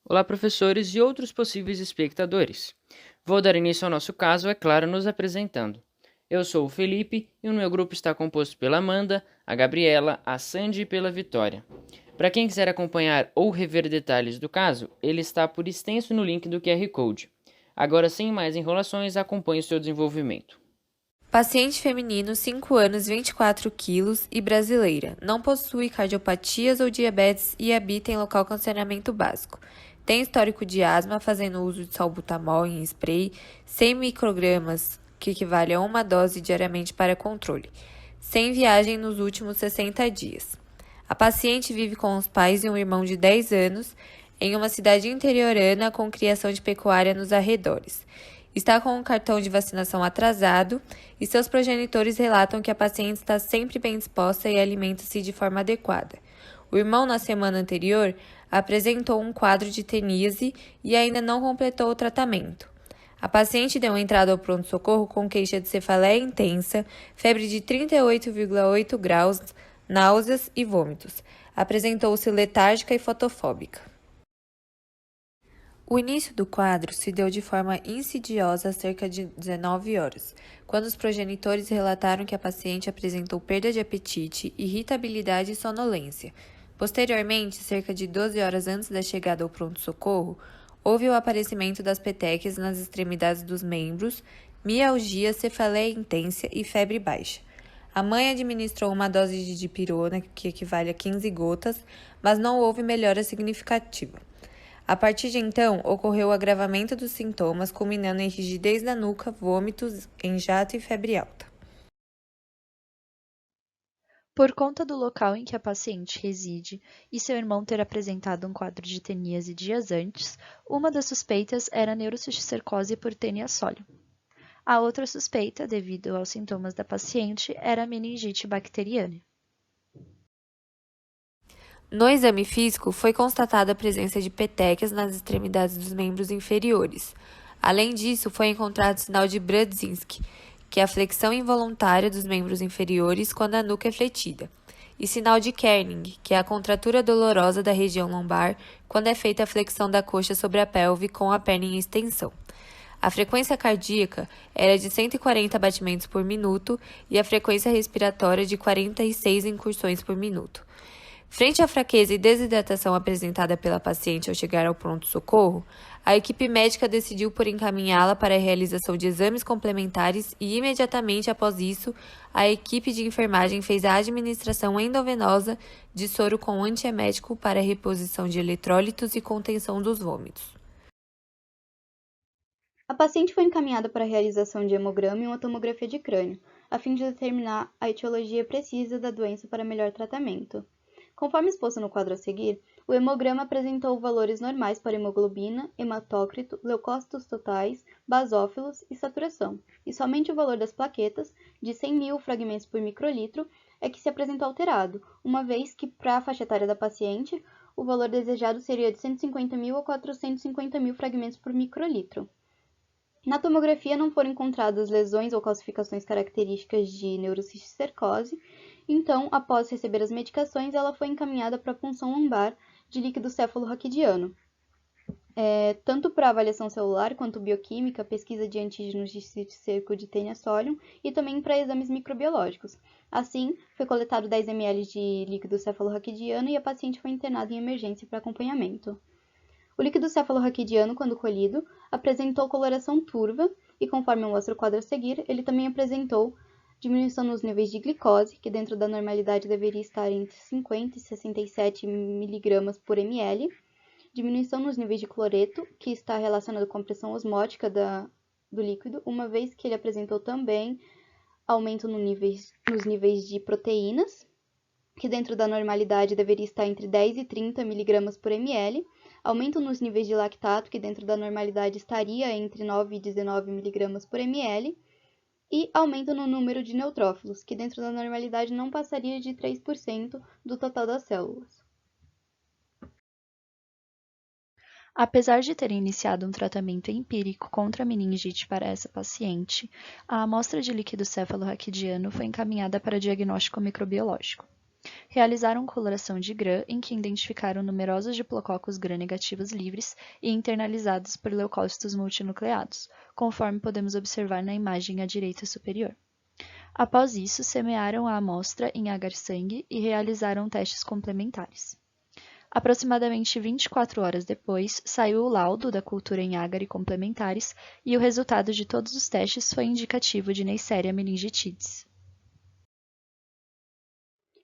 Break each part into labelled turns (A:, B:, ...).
A: Olá, professores e outros possíveis espectadores. Vou dar início ao nosso caso, é claro, nos apresentando. Eu sou o Felipe e o meu grupo está composto pela Amanda, a Gabriela, a Sandy e pela Vitória. Para quem quiser acompanhar ou rever detalhes do caso, ele está por extenso no link do QR Code. Agora, sem mais enrolações, acompanhe o seu desenvolvimento.
B: Paciente feminino, 5 anos, 24 quilos e brasileira. Não possui cardiopatias ou diabetes e habita em local com saneamento básico. Tem histórico de asma, fazendo uso de salbutamol em spray, 100 microgramas, que equivale a uma dose diariamente para controle. Sem viagem nos últimos 60 dias. A paciente vive com os pais e um irmão de 10 anos em uma cidade interiorana com criação de pecuária nos arredores. Está com um cartão de vacinação atrasado e seus progenitores relatam que a paciente está sempre bem disposta e alimenta-se de forma adequada. O irmão, na semana anterior, apresentou um quadro de teníase e ainda não completou o tratamento. A paciente deu entrada ao pronto-socorro com queixa de cefaleia intensa, febre de 38,8 graus, náuseas e vômitos. Apresentou-se letárgica e fotofóbica. O início do quadro se deu de forma insidiosa há cerca de 19 horas, quando os progenitores relataram que a paciente apresentou perda de apetite, irritabilidade e sonolência. Posteriormente, cerca de 12 horas antes da chegada ao pronto-socorro, houve o aparecimento das petequias nas extremidades dos membros, mialgia, cefaleia intensa e febre baixa. A mãe administrou uma dose de dipirona, que equivale a 15 gotas, mas não houve melhora significativa. A partir de então, ocorreu o agravamento dos sintomas, culminando em rigidez na nuca, vômitos em jato e febre alta.
C: Por conta do local em que a paciente reside e seu irmão ter apresentado um quadro de teníase dias antes, uma das suspeitas era a neurocisticercose por Taenia solium. A outra suspeita, devido aos sintomas da paciente, era a meningite bacteriana.
B: No exame físico, foi constatada a presença de petequias nas extremidades dos membros inferiores. Além disso, foi encontrado sinal de Brudzinski, que é a flexão involuntária dos membros inferiores quando a nuca é fletida, e sinal de Kerning, que é a contratura dolorosa da região lombar quando é feita a flexão da coxa sobre a pelve com a perna em extensão. A frequência cardíaca era de 140 batimentos por minuto e a frequência respiratória de 46 incursões por minuto. Frente à fraqueza e desidratação apresentada pela paciente ao chegar ao pronto-socorro, a equipe médica decidiu por encaminhá-la para a realização de exames complementares e, imediatamente após isso, a equipe de enfermagem fez a administração endovenosa de soro com antiemético para a reposição de eletrólitos e contenção dos vômitos.
D: A paciente foi encaminhada para a realização de hemograma e uma tomografia de crânio, a fim de determinar a etiologia precisa da doença para melhor tratamento. Conforme exposto no quadro a seguir, o hemograma apresentou valores normais para hemoglobina, hematócrito, leucócitos totais, basófilos e saturação, e somente o valor das plaquetas, de 100.000 fragmentos por microlitro, é que se apresentou alterado, uma vez que, para a faixa etária da paciente, o valor desejado seria de 150.000 a 450.000 fragmentos por microlitro. Na tomografia não foram encontradas lesões ou calcificações características de neurocisticercose, então, após receber as medicações, ela foi encaminhada para a punção lombar de líquido cefalorraquidiano. Tanto para avaliação celular quanto bioquímica, pesquisa de antígenos de cisticerco de Taenia solium e também para exames microbiológicos. Assim, foi coletado 10 ml de líquido cefalorraquidiano e a paciente foi internada em emergência para acompanhamento. O líquido cefalorraquidiano, quando colhido, apresentou coloração turva e, conforme mostra o quadro a seguir, ele também apresentou diminuição nos níveis de glicose, que dentro da normalidade deveria estar entre 50 e 67 mg por ml, diminuição nos níveis de cloreto, que está relacionado com a pressão osmótica do líquido, uma vez que ele apresentou também aumento nos níveis de proteínas, que dentro da normalidade deveria estar entre 10 e 30 mg por ml, aumento nos níveis de lactato, que dentro da normalidade estaria entre 9 e 19 mg por ml, e aumento no número de neutrófilos, que dentro da normalidade não passaria de 3% do total das células.
C: Apesar de terem iniciado um tratamento empírico contra a meningite para essa paciente, a amostra de líquido cefalorraquidiano foi encaminhada para diagnóstico microbiológico. Realizaram coloração de Gram, em que identificaram numerosos diplococos Gram-negativos livres e internalizados por leucócitos multinucleados, conforme podemos observar na imagem à direita superior. Após isso, semearam a amostra em agar-sangue e realizaram testes complementares. Aproximadamente 24 horas depois, saiu o laudo da cultura em agar e complementares e o resultado de todos os testes foi indicativo de Neisseria meningitidis.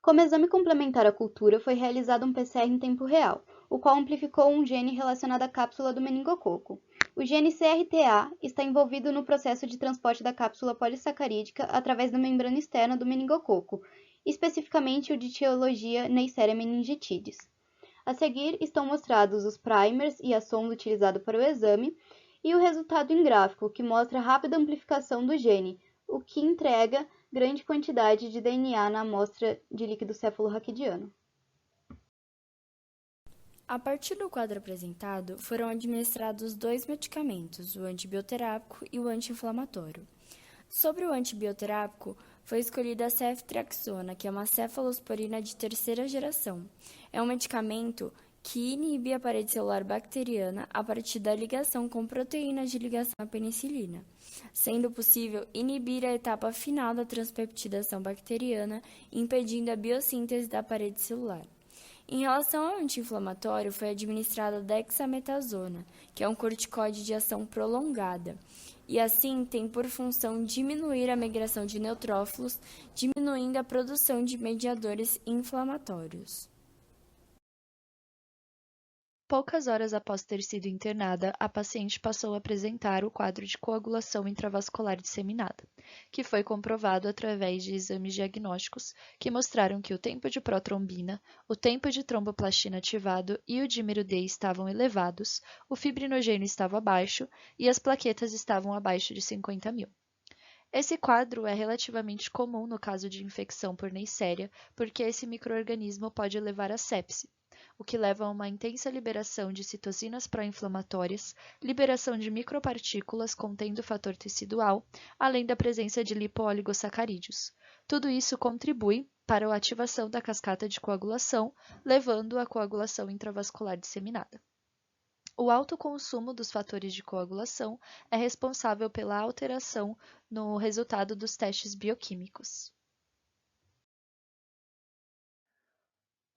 D: Como exame complementar à cultura, foi realizado um PCR em tempo real, o qual amplificou um gene relacionado à cápsula do meningococo. O gene CRTA está envolvido no processo de transporte da cápsula polissacarídica através da membrana externa do meningococo, especificamente o de etiologia Neisseria meningitidis. A seguir estão mostrados os primers e a sonda utilizada para o exame e o resultado em gráfico, que mostra a rápida amplificação do gene, o que entrega grande quantidade de DNA na amostra de líquido cefalorraquidiano.
E: A partir do quadro apresentado, foram administrados 2 medicamentos, o antibioterápico e o anti-inflamatório. Sobre o antibioterápico, foi escolhida a ceftriaxona, que é uma cefalosporina de terceira geração. É um medicamento que inibe a parede celular bacteriana a partir da ligação com proteínas de ligação à penicilina, sendo possível inibir a etapa final da transpeptidação bacteriana, impedindo a biossíntese da parede celular. Em relação ao anti-inflamatório, foi administrada a dexametasona, que é um corticoide de ação prolongada, e assim tem por função diminuir a migração de neutrófilos, diminuindo a produção de mediadores inflamatórios.
C: Poucas horas após ter sido internada, a paciente passou a apresentar o quadro de coagulação intravascular disseminada, que foi comprovado através de exames diagnósticos que mostraram que o tempo de protrombina, o tempo de tromboplastina ativado e o dímero D estavam elevados, o fibrinogênio estava baixo e as plaquetas estavam abaixo de 50.000. Esse quadro é relativamente comum no caso de infecção por Neisseria, porque esse micro-organismo pode levar à sepse, o que leva a uma intensa liberação de citocinas pró-inflamatórias, liberação de micropartículas contendo fator tecidual, além da presença de lipooligosacarídeos. Tudo isso contribui para a ativação da cascata de coagulação, levando à coagulação intravascular disseminada. O alto consumo dos fatores de coagulação é responsável pela alteração no resultado dos testes bioquímicos.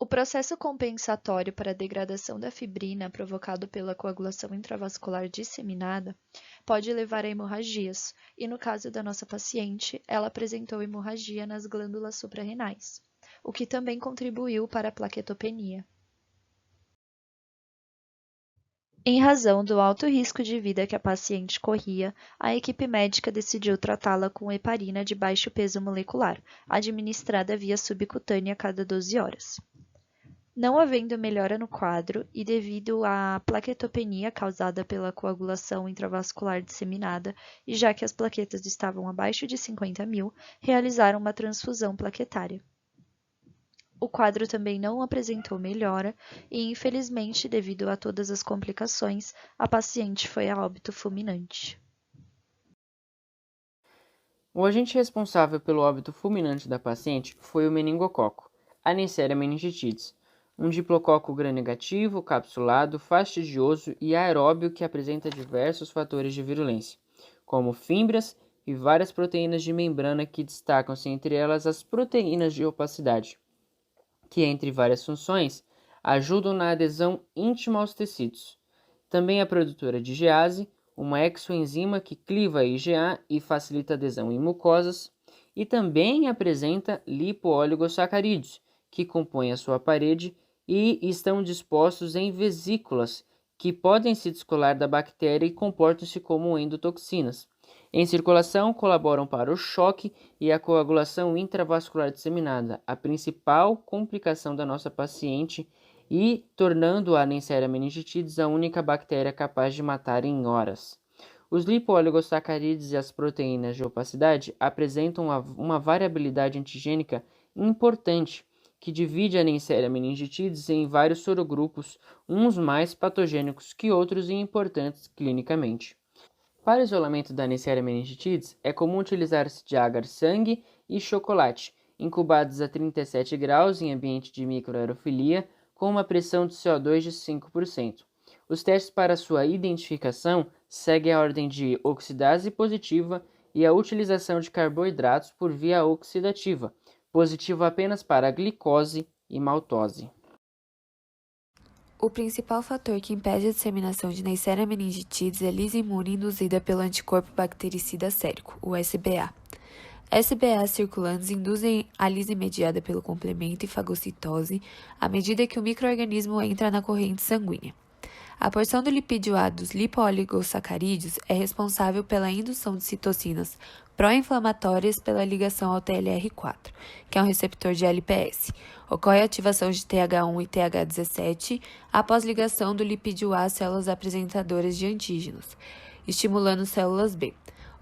C: O processo compensatório para a degradação da fibrina provocado pela coagulação intravascular disseminada pode levar a hemorragias, e no caso da nossa paciente, ela apresentou hemorragia nas glândulas suprarrenais, o que também contribuiu para a plaquetopenia. Em razão do alto risco de vida que a paciente corria, a equipe médica decidiu tratá-la com heparina de baixo peso molecular, administrada via subcutânea a cada 12 horas. Não havendo melhora no quadro e devido à plaquetopenia causada pela coagulação intravascular disseminada, e já que as plaquetas estavam abaixo de 50.000, realizaram uma transfusão plaquetária. O quadro também não apresentou melhora e, infelizmente, devido a todas as complicações, a paciente foi a óbito fulminante.
A: O agente responsável pelo óbito fulminante da paciente foi o meningococo, a Neisseria meningitidis, um diplococo gram-negativo, capsulado, fastidioso e aeróbio que apresenta diversos fatores de virulência, como fibras e várias proteínas de membrana que destacam-se entre elas as proteínas de opacidade, que, entre várias funções, ajudam na adesão íntima aos tecidos. Também é produtora de IgA, uma exoenzima que cliva a IgA e facilita a adesão em mucosas, e também apresenta lipooligosacarídeos, que compõem a sua parede e estão dispostos em vesículas, que podem se descolar da bactéria e comportam-se como endotoxinas. Em circulação, colaboram para o choque e a coagulação intravascular disseminada, a principal complicação da nossa paciente, e tornando a Neisseria meningitidis a única bactéria capaz de matar em horas. Os lipooligosacarídeos e as proteínas de opacidade apresentam uma variabilidade antigênica importante, que divide a Neisseria meningitidis em vários sorogrupos, uns mais patogênicos que outros e importantes clinicamente. Para o isolamento da Neisseria meningitidis, é comum utilizar-se de agar-sangue e chocolate, incubados a 37 graus em ambiente de microaerofilia, com uma pressão de CO2 de 5%. Os testes para sua identificação seguem a ordem de oxidase positiva e a utilização de carboidratos por via oxidativa, positivo apenas para a glicose e maltose.
B: O principal fator que impede a disseminação de Neisseria meningitidis é a lise imune induzida pelo anticorpo bactericida sérico, o SBA. SBAs circulantes induzem a lise mediada pelo complemento e fagocitose à medida que o micro-organismo entra na corrente sanguínea. A porção do lipídio A dos lipooligosacarídeos é responsável pela indução de citocinas pró-inflamatórias pela ligação ao TLR4, que é um receptor de LPS. Ocorre a ativação de TH1 e TH17 após ligação do lipídio A às células apresentadoras de antígenos, estimulando células B.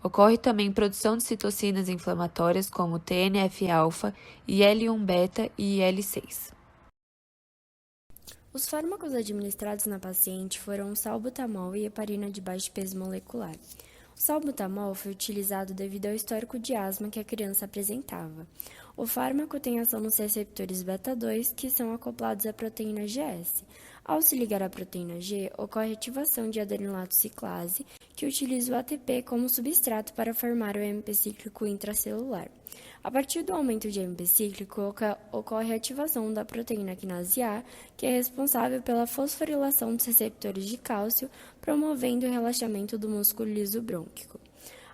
B: Ocorre também produção de citocinas inflamatórias como TNF-alfa, IL-1-beta e IL-6.
E: Os fármacos administrados na paciente foram o salbutamol e heparina de baixo peso molecular. O salbutamol foi utilizado devido ao histórico de asma que a criança apresentava. O fármaco tem ação nos receptores beta-2, que são acoplados à proteína GS. Ao se ligar à proteína G, ocorre ativação de adenilato ciclase, que utiliza o ATP como substrato para formar o AMP cíclico intracelular. A partir do aumento de AMP cíclico, ocorre a ativação da proteína quinase A, que é responsável pela fosforilação dos receptores de cálcio, promovendo o relaxamento do músculo liso brônquico.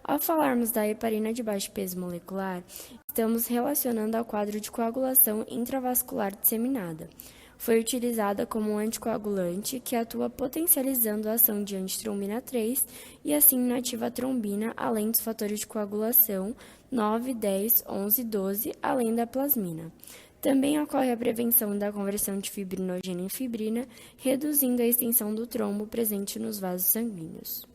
E: Ao falarmos da heparina de baixo peso molecular, estamos relacionando ao quadro de coagulação intravascular disseminada. Foi utilizada como um anticoagulante que atua potencializando a ação de antitrombina 3 e assim inativa a trombina, além dos fatores de coagulação 9, 10, 11 e 12, além da plasmina. Também ocorre a prevenção da conversão de fibrinogênio em fibrina, reduzindo a extensão do trombo presente nos vasos sanguíneos.